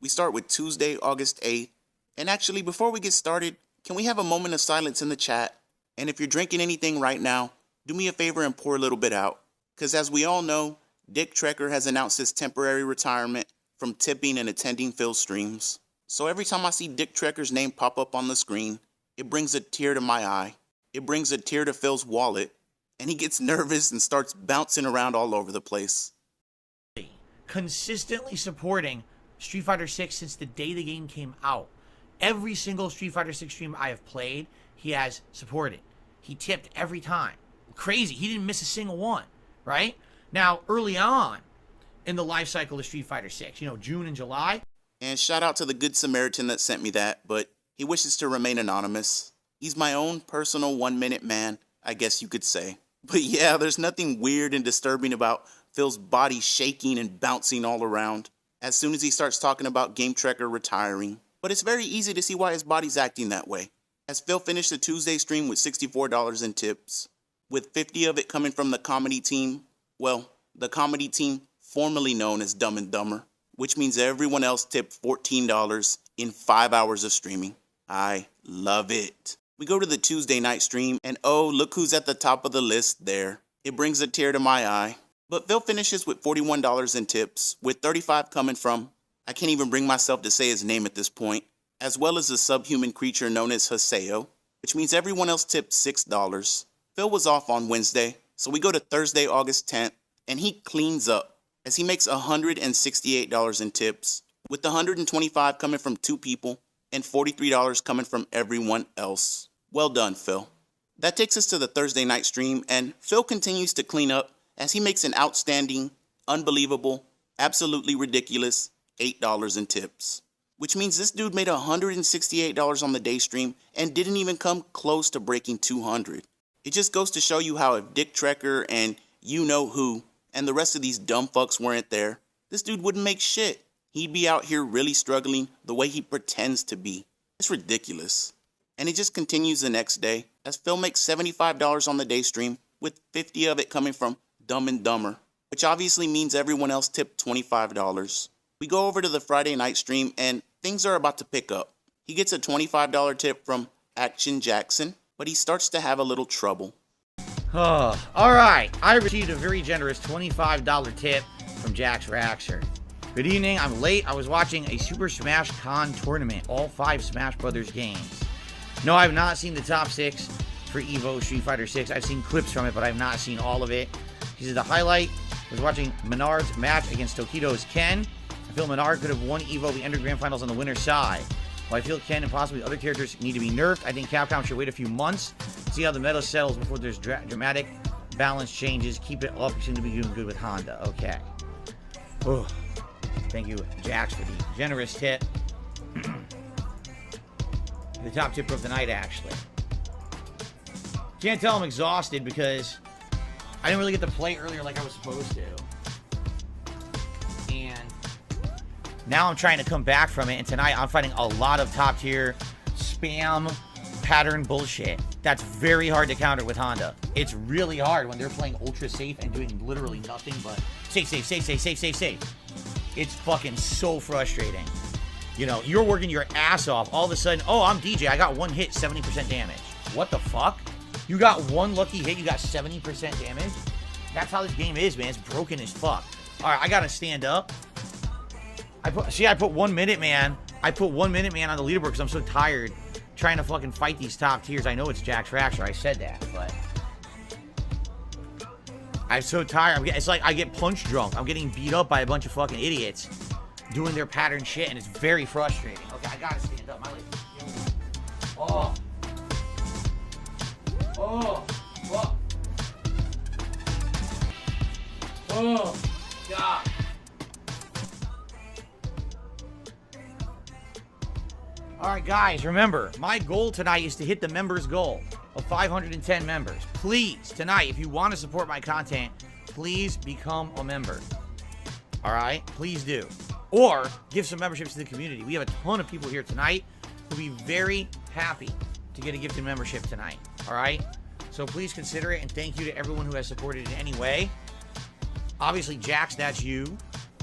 We start with Tuesday, August 8th. And actually, before we get started, can we have a moment of silence in the chat? And if you're drinking anything right now, do me a favor and pour a little bit out. Because as we all know, Dick Trekker has announced his temporary retirement from tipping and attending Phil's streams. So every time I see Dick Trekker's name pop up on the screen, it brings a tear to my eye. It brings a tear to Phil's wallet. And he gets nervous and starts bouncing around all over the place. Consistently supporting Street Fighter 6 since the day the game came out. Every single Street Fighter 6 stream I have played, he has supported. He tipped every time. Crazy. He didn't miss a single one, right? Now, early on in the life cycle of Street Fighter 6, June and July. And shout out to the Good Samaritan that sent me that, but he wishes to remain anonymous. He's my own personal 1-minute man, I guess you could say. But yeah, there's nothing weird and disturbing about Phil's body shaking and bouncing all around as soon as he starts talking about Game Trekker retiring. But it's very easy to see why his body's acting that way, as Phil finished the Tuesday stream with $64 in tips, with 50 of it coming from the comedy team. Well, the comedy team formerly known as Dumb and Dumber, which means everyone else tipped $14 in 5 hours of streaming. I love it. We go to the Tuesday night stream, and oh, look who's at the top of the list there. It brings a tear to my eye. But Phil finishes with $41 in tips, with 35 coming from, I can't even bring myself to say his name at this point, as well as a subhuman creature known as Haseo, which means everyone else tipped $6. Phil was off on Wednesday, so we go to Thursday, August 10th, and he cleans up, as he makes $168 in tips, with $125 coming from 2 people, and $43 coming from everyone else. Well done, Phil. That takes us to the Thursday night stream, and Phil continues to clean up as he makes an outstanding, unbelievable, absolutely ridiculous $8 in tips. Which means this dude made $168 on the day stream and didn't even come close to breaking 200. It just goes to show you how if Dick Trekker and you-know-who and the rest of these dumb fucks weren't there, this dude wouldn't make shit. He'd be out here really struggling the way he pretends to be. It's ridiculous. And it just continues the next day, as Phil makes $75 on the day stream, with 50 of it coming from Dumb and Dumber, which obviously means everyone else tipped $25. We go over to the Friday night stream, and things are about to pick up. He gets a $25 tip from Action Jackson, but he starts to have a little trouble. All right. I received a very generous $25 tip from Jax Raxer. Good evening. I'm late. I was watching a Super Smash Con tournament, all 5 Smash Brothers games. No, I have not seen the top 6 for EVO Street Fighter 6. I've seen clips from it, but I have not seen all of it. He said the highlight was watching Menard's match against Tokido's Ken. I feel Menard could have won EVO the Ender Grand Finals on the winner's side. While I feel Ken and possibly other characters need to be nerfed, I think Capcom should wait a few months, see how the meta settles before there's dramatic balance changes. Keep it up. You seem to be doing good with Honda. Okay. Oh, thank you, Jax, for the generous tip. The top tip of the night, actually. Can't tell I'm exhausted because I didn't really get to play earlier like I was supposed to. And now I'm trying to come back from it, and tonight I'm fighting a lot of top tier spam pattern bullshit. That's very hard to counter with Honda. It's really hard when they're playing ultra safe and doing literally nothing but safe. It's fucking so frustrating. You're working your ass off. All of a sudden, oh, I'm DJ. I got one hit, 70% damage. What the fuck? You got one lucky hit, you got 70% damage? That's how this game is, man. It's broken as fuck. All right, I gotta stand up. I put 1 minute, man. I put 1 minute, man, on the leaderboard because I'm so tired trying to fucking fight these top tiers. I know it's Jax Raxer. I said that, but I'm so tired. It's like I get punch drunk. I'm getting beat up by a bunch of fucking idiots doing their pattern shit, and it's very frustrating. Okay, I gotta stand up. My legs are killing me. Oh. Oh, fuck. Oh, God. All right, guys, remember, my goal tonight is to hit the members' goal of 510 members. Please, tonight, if you want to support my content, please become a member. All right? Please do. Or give some memberships to the community. We have a ton of people here tonight who'll be very happy to get a gifted membership tonight. All right? So please consider it, and thank you to everyone who has supported in any way. Obviously, Jax, that's you.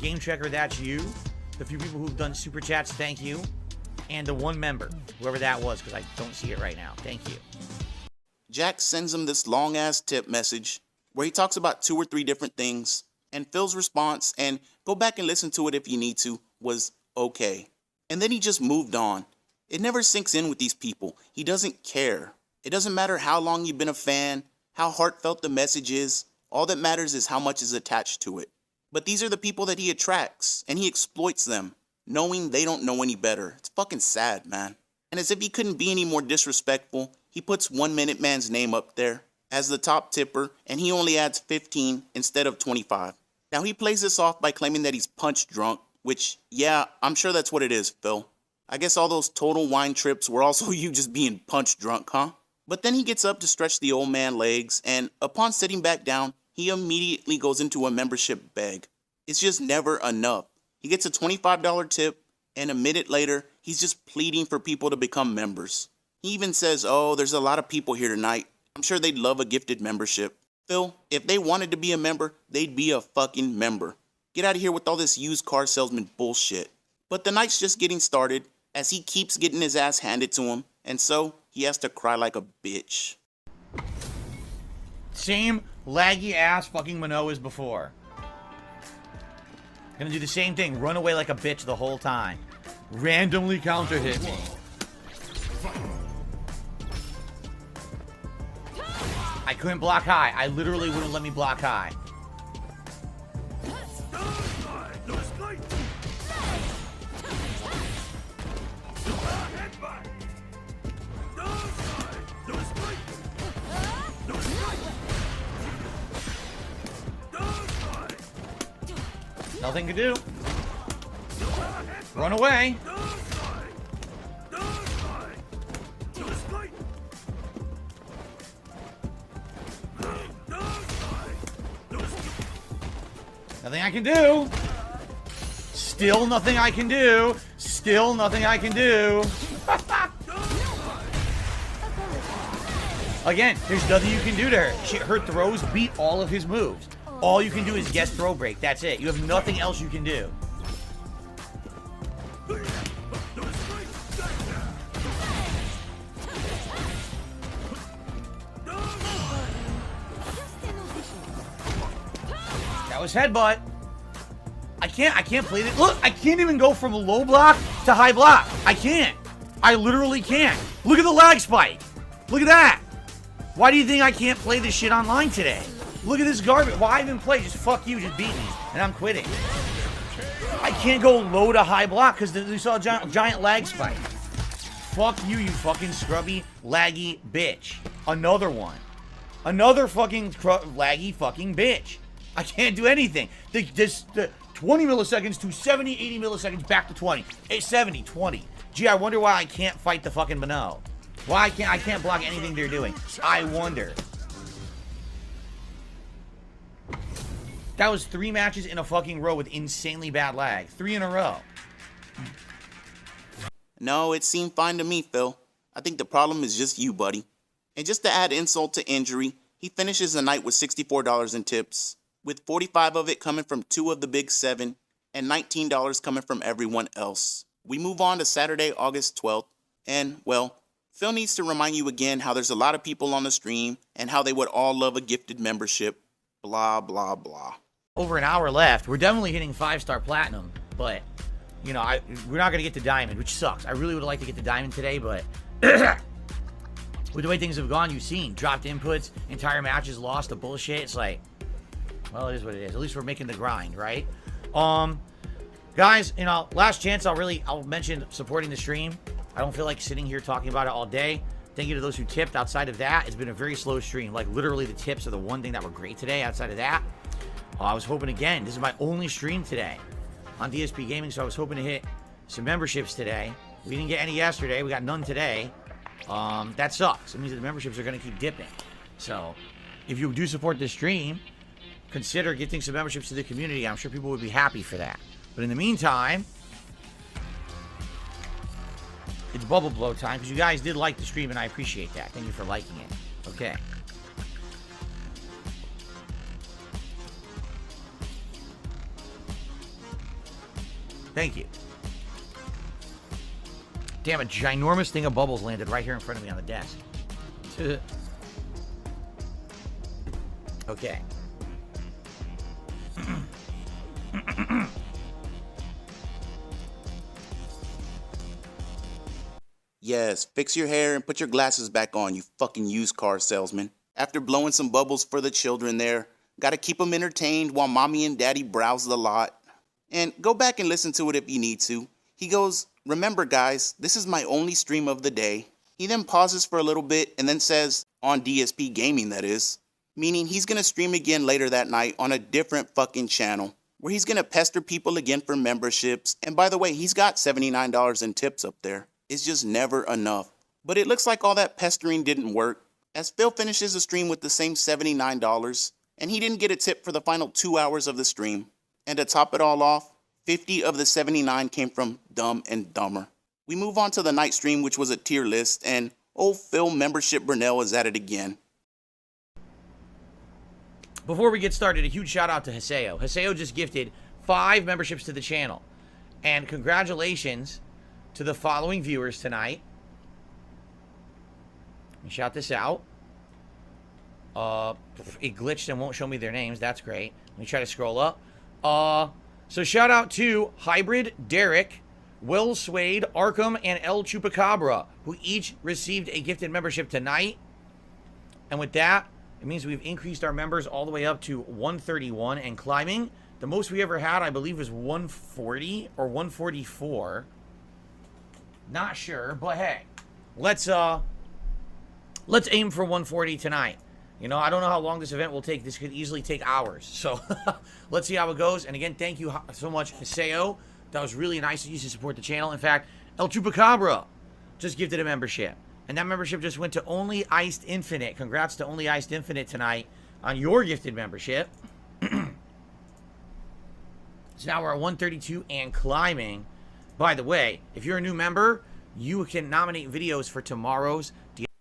Game Trekker, that's you. The few people who've done super chats, thank you. And the one member, whoever that was, because I don't see it right now. Thank you. Jack sends him this long-ass tip message where he talks about 2 or 3 different things, and Phil's response, and go back and listen to it if you need to, was okay. And then he just moved on. It never sinks in with these people. He doesn't care. It doesn't matter how long you've been a fan, how heartfelt the message is. All that matters is how much is attached to it. But these are the people that he attracts, and he exploits them, knowing they don't know any better. It's fucking sad, man. And as if he couldn't be any more disrespectful, he puts 1 Minute Man's name up there as the top tipper, and he only adds 15 instead of 25. Now he plays this off by claiming that he's punch drunk, which, yeah, I'm sure that's what it is, Phil. I guess all those total wine trips were also you just being punch drunk, huh? But then he gets up to stretch the old man legs, and upon sitting back down, he immediately goes into a membership beg. It's just never enough. He gets a $25 tip, and a minute later, he's just pleading for people to become members. He even says, oh, there's a lot of people here tonight. I'm sure they'd love a gifted membership. Phil, if they wanted to be a member, they'd be a fucking member. Get out of here with all this used car salesman bullshit. But the night's just getting started, as he keeps getting his ass handed to him, and so he has to cry like a bitch. Same laggy ass fucking Minot as before. Gonna do the same thing, run away like a bitch the whole time. Randomly counter hit me. I couldn't block high. I literally wouldn't let me block high. Nothing to do. Run away. Nothing I can do. Still nothing I can do. Still nothing I can do. Again, there's nothing you can do to her. Her throws beat all of his moves. All you can do is guess throw break. That's it. You have nothing else you can do. That was headbutt. I can't play this. Look, I can't even go from a low block to high block. I can't. I literally can't. Look at the lag spike. Look at that. Why do you think I can't play this shit online today? Look at this garbage. Why even play? Just fuck you, just beat me. And I'm quitting. I can't go low to high block because we saw a giant lag spike. Fuck you, you fucking scrubby, laggy bitch. Another one. Another fucking laggy fucking bitch. I can't do anything. The 20 milliseconds to 70, 80 milliseconds back to 20. 70, 20. Gee, I wonder why I can't fight the fucking Minot. Why I can't block anything they're doing. I wonder. That was 3 matches in a fucking row with insanely bad lag. 3 in a row. No, it seemed fine to me, Phil. I think the problem is just you, buddy. And just to add insult to injury, he finishes the night with $64 in tips, with 45 of it coming from 2 of the big 7, and $19 coming from everyone else. We move on to Saturday, August 12th, and, well, Phil needs to remind you again how there's a lot of people on the stream, and how they would all love a gifted membership. Blah, blah, blah. Over an hour left. We're definitely hitting 5-star platinum, but, you know, we're not going to get to diamond, which sucks. I really would like to get to diamond today, but with the way things have gone, you've seen. Dropped inputs, entire matches lost, the bullshit. It's like, well, it is what it is. At least we're making the grind, right? Guys, you know, last chance, I'll mention supporting the stream. I don't feel like sitting here talking about it all day. Thank you to those who tipped. Outside of that, it's been a very slow stream. Like, literally, the tips are the one thing that were great today. Outside of that, I was hoping, again, this is my only stream today on DSP Gaming, so I was hoping to hit some memberships today. We didn't get any yesterday. We got none today. That sucks. It means that the memberships are going to keep dipping. So, if you do support this stream, consider gifting some memberships to the community. I'm sure people would be happy for that. But in the meantime, it's bubble blow time, because you guys did like the stream, and I appreciate that. Thank you for liking it. Okay. Thank you. Damn, a ginormous thing of bubbles landed right here in front of me on the desk. Okay. Yes, fix your hair and put your glasses back on, you fucking used car salesman. After blowing some bubbles for the children there, gotta keep them entertained while mommy and daddy browse the lot. And go back and listen to it if you need to. He goes, "Remember guys, this is my only stream of the day." He then pauses for a little bit and then says, on DSP Gaming that is, meaning he's gonna stream again later that night on a different fucking channel, where he's gonna pester people again for memberships. And by the way, he's got $79 in tips up there. It's just never enough. But it looks like all that pestering didn't work, as Phil finishes the stream with the same $79, and he didn't get a tip for the final 2 hours of the stream. And to top it all off, 50 of the 79 came from Dumb and Dumber. We move on to the night stream, which was a tier list, and old Phil membership Brunel is at it again. Before we get started, a huge shout out to Haseo. Haseo just gifted 5 memberships to the channel. And congratulations to the following viewers tonight. Let me shout this out. It glitched and won't show me their names. That's great. Let me try to scroll up. So shout out to Hybrid, Derek, Will Swade, Arkham, and El Chupacabra, who each received a gifted membership tonight. And with that, it means we've increased our members all the way up to 131 and climbing. The most we ever had, I believe, was 140 or 144. Not sure, but hey, let's aim for 140 tonight. You know, I don't know how long this event will take. This could easily take hours. So let's see how it goes. And again, thank you so much, Haseo. That was really nice of you to support the channel. In fact, El Chupacabra just gifted a membership. And that membership just went to Only Iced Infinite. Congrats to Only Iced Infinite tonight on your gifted membership. So now we're at 132 and climbing. By the way, if you're a new member, you can nominate videos for tomorrow's...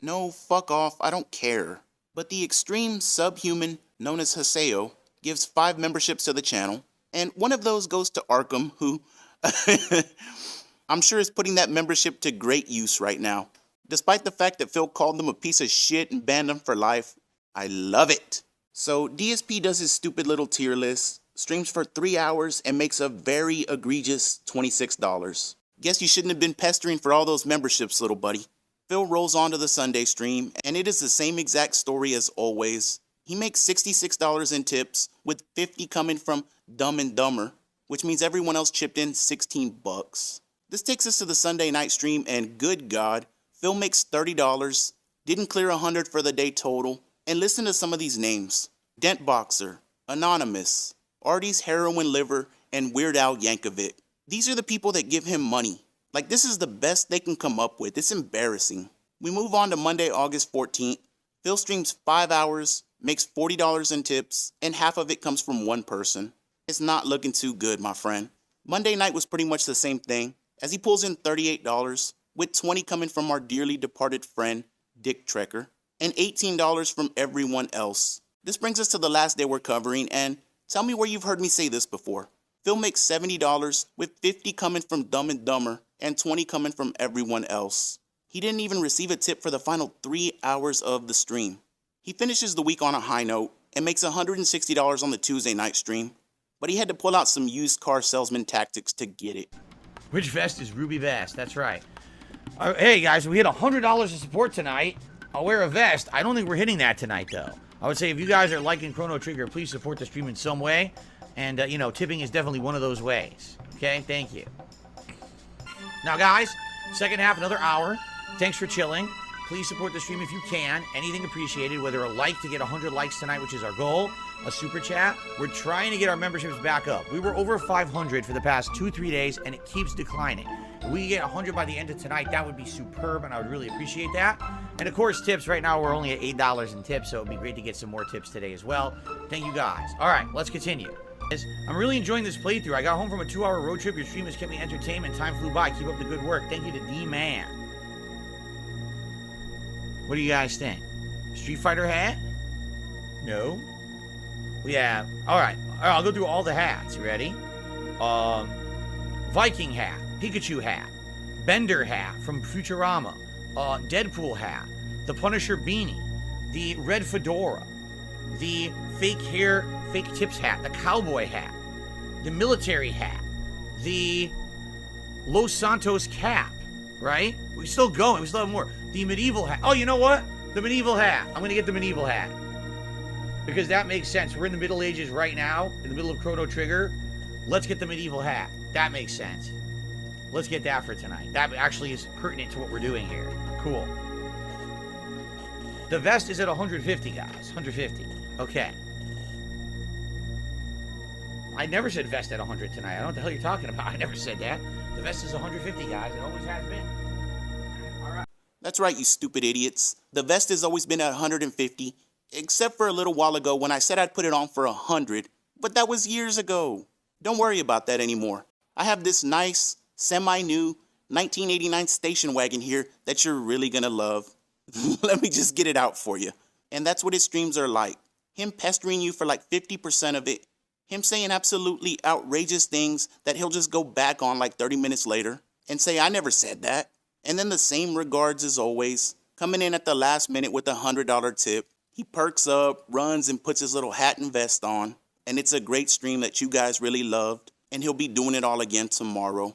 No, fuck off, I don't care. But the extreme subhuman, known as Haseo, gives 5 memberships to the channel, and one of those goes to Arkham, who I'm sure is putting that membership to great use right now. Despite the fact that Phil called them a piece of shit and banned them for life, I love it. So DSP does his stupid little tier list, streams for 3 hours, and makes a very egregious $26. Guess you shouldn't have been pestering for all those memberships, little buddy. Phil rolls on to the Sunday stream, and it is the same exact story as always. He makes $66 in tips, with 50 coming from Dumb and Dumber, which means everyone else chipped in 16 bucks. This takes us to the Sunday night stream, and good God, Phil makes $30, didn't clear 100 for the day total, and listen to some of these names: Dent Boxer, Anonymous, Artie's Heroin Liver, and Weird Al Yankovic. These are the people that give him money. Like, this is the best they can come up with. It's embarrassing. We move on to Monday, August 14th. Phil streams 5 hours, makes $40 in tips, and half of it comes from one person. It's not looking too good, my friend. Monday night was pretty much the same thing, as he pulls in $38, with 20 coming from our dearly departed friend, Dick Trekker, and $18 from everyone else. This brings us to the last day we're covering, and tell me where you've heard me say this before. Phil makes $70, with 50 coming from Dumb and Dumber, and 20 coming from everyone else. He didn't even receive a tip for the final 3 hours of the stream. He finishes the week on a high note, and makes $160 on the Tuesday night stream, but he had to pull out some used car salesman tactics to get it. Which vest is Ruby Vest? That's right. Hey guys, we hit $100 of support tonight. I'll wear a vest. I don't think we're hitting that tonight, though. I would say if you guys are liking Chrono Trigger, please support the stream in some way. And, you know, tipping is definitely one of those ways. Okay? Thank you. Now, guys, second half, another hour. Thanks for chilling. Please support the stream if you can. Anything appreciated, whether a like to get 100 likes tonight, which is our goal, a super chat. We're trying to get our memberships back up. We were over 500 for the past 2-3 days, and it keeps declining. If we get 100 by the end of tonight, that would be superb, and I would really appreciate that. And, of course, tips. Right now, we're only at $8 in tips, so it would be great to get some more tips today as well. Thank you, guys. All right, let's continue. I'm really enjoying this playthrough. I got home from a 2-hour road trip. Your stream has kept me entertained, and time flew by. Keep up the good work. Thank you to D-Man. What do you guys think? Street Fighter hat? No. We have... All right, I'll go through all the hats. You ready? Viking hat, Pikachu hat, Bender hat from Futurama, Deadpool hat, the Punisher beanie, the red fedora, the fake hair, fake tips hat, the cowboy hat, the military hat, the Los Santos cap, right? We're still going. We still have more. The medieval hat. Oh, you know what? The medieval hat. I'm going to get the medieval hat. Because that makes sense. We're in the Middle Ages right now, in the middle of Chrono Trigger. Let's get the medieval hat. That makes sense. Let's get that for tonight. That actually is pertinent to what we're doing here. Cool. The vest is at 150, guys. 150. Okay. I never said vest at 100 tonight. I don't know what the hell you're talking about. I never said that. The vest is 150, guys. It always has been. All right. That's right, you stupid idiots. The vest has always been at 150, except for a little while ago when I said I'd put it on for 100, but that was years ago. Don't worry about that anymore. I have this nice, semi-new 1989 station wagon here that you're really gonna love. Let me just get it out for you. And that's what his streams are like. Him pestering you for like 50% of it. Him saying absolutely outrageous things that he'll just go back on like 30 minutes later and say, I never said that. And then the same regards as always, coming in at the last minute with a $100 tip. He perks up, runs, and puts his little hat and vest on. And it's a great stream that you guys really loved. And he'll be doing it all again tomorrow.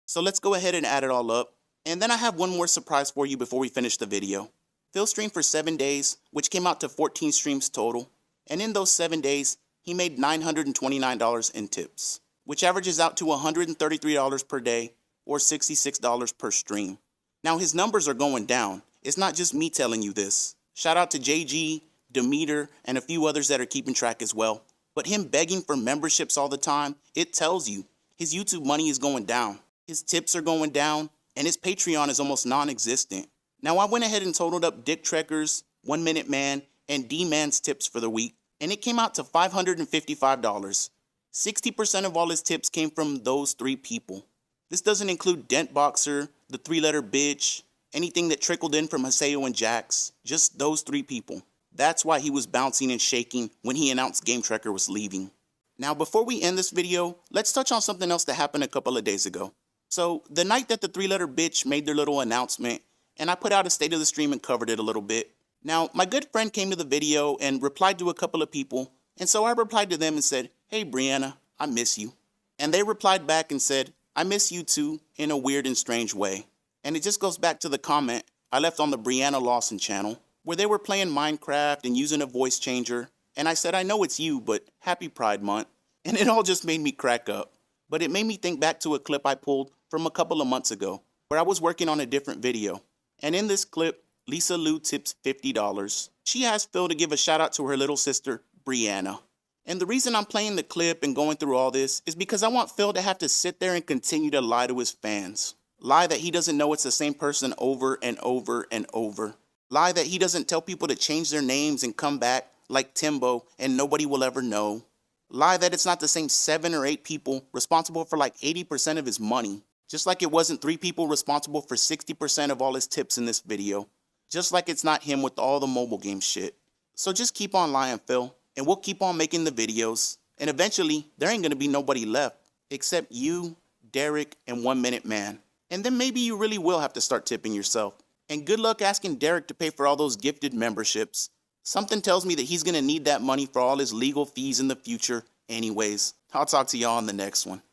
So let's go ahead and add it all up. And then I have one more surprise for you before we finish the video. Phil streamed for 7 days, which came out to 14 streams total. And in those 7 days, he made $929 in tips, which averages out to $133 per day or $66 per stream. Now his numbers are going down. It's not just me telling you this. Shout out to JG, Demeter, and a few others that are keeping track as well. But him begging for memberships all the time, it tells you his YouTube money is going down. His tips are going down, and his Patreon is almost non-existent. Now I went ahead and totaled up Dick Trekker's, 1 Minute Man, and D-Man's tips for the week, and it came out to $555. 60% of all his tips came from those 3 people. This doesn't include Dent Boxer, the 3-letter bitch, anything that trickled in from Haseo and Jax, just those 3 people. That's why he was bouncing and shaking when he announced Game Trekker was leaving. Now before we end this video, let's touch on something else that happened a couple of days ago. So the night that the 3-letter bitch made their little announcement, and I put out a state of the stream and covered it a little bit. Now, my good friend came to the video and replied to a couple of people, and so I replied to them and said, hey Brianna, I miss you. And they replied back and said, I miss you too, in a weird and strange way. And it just goes back to the comment I left on the Brianna Lawson channel, where they were playing Minecraft and using a voice changer, and I said, I know it's you, but happy Pride Month. And it all just made me crack up. But it made me think back to a clip I pulled from a couple of months ago, where I was working on a different video. And in this clip, Lisa Lou tips $50. She asked Phil to give a shout out to her little sister, Brianna. And the reason I'm playing the clip and going through all this is because I want Phil to have to sit there and continue to lie to his fans. Lie that he doesn't know it's the same person over and over and over. Lie that he doesn't tell people to change their names and come back like Timbo and nobody will ever know. Lie that it's not the same 7 or 8 people responsible for like 80% of his money. Just like it wasn't 3 people responsible for 60% of all his tips in this video. Just like it's not him with all the mobile game shit. So just keep on lying, Phil, and we'll keep on making the videos. And eventually, there ain't gonna be nobody left except you, Derek, and 1 Minute Man. And then maybe you really will have to start tipping yourself. And good luck asking Derek to pay for all those gifted memberships. Something tells me that he's gonna need that money for all his legal fees in the future anyways. I'll talk to y'all on the next one.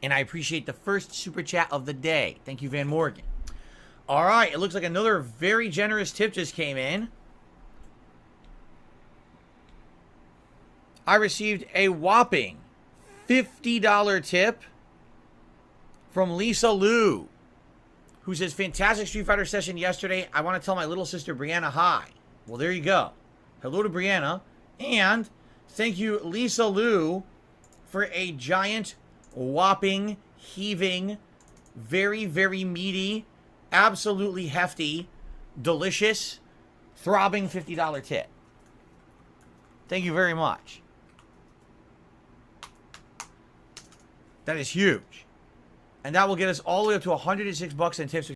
And I appreciate the first super chat of the day. Thank you, Van Morgan. All right, it looks like another very generous tip just came in. I received a whopping $50 tip from Lisa Lou, who says, fantastic Street Fighter session yesterday. I want to tell my little sister Brianna hi. Well, there you go. Hello to Brianna. And thank you, Lisa Lou, for a giant, whopping, heaving, very, very meaty, absolutely hefty, delicious, throbbing $50 tip. Thank you very much. That is huge. And that will get us all the way up to $106 in tips,